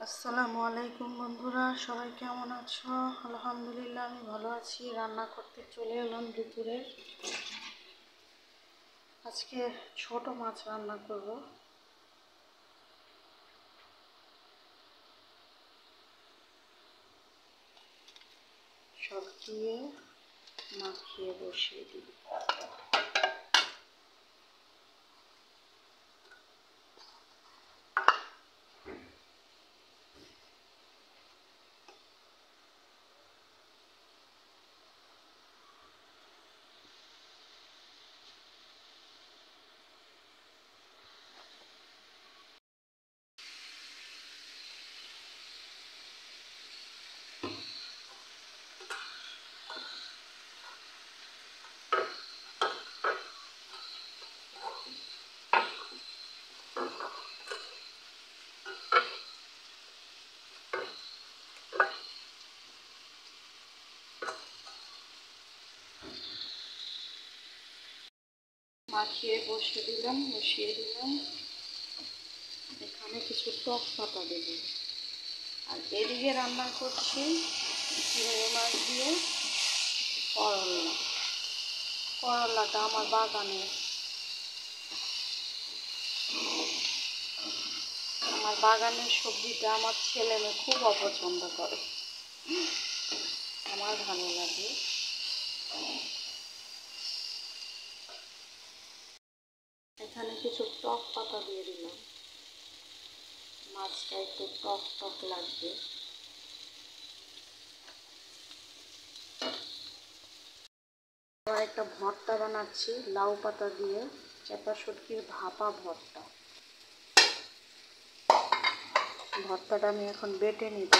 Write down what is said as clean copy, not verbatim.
আসসালামু আলাইকুম বন্ধুরা, সবাই কেমন আছো? আলহামদুলিল্লাহ আমি ভালো আছি। রান্না করতে চলে এলাম দুপুরে। আজকে ছোট মাছ রান্না করব। সব দিয়ে মাখিয়ে বসিয়ে দিই। মাখিয়ে বসিয়ে দিলাম। এখানে কিছু টক পাতা দেব। আর এদিকে রান্না করছি চিংড়ি মাছ দিয়ে করলাটা আমার বাগানে। আমার বাগানের সবজিটা আমার ছেলে মেয়ে খুব অপছন্দ করে, আমার ভালো লাগে। এখানে কিছু টক পাতা দিয়ে দিলাম, মাছটা একটু টক টক লাগবে। আবার একটা ভর্তা বানাচ্ছি লাউ পাতা দিয়ে, চাপা শুটকির ভাপা ভর্তা। ভর্তাটা আমি এখন বেটে নিব।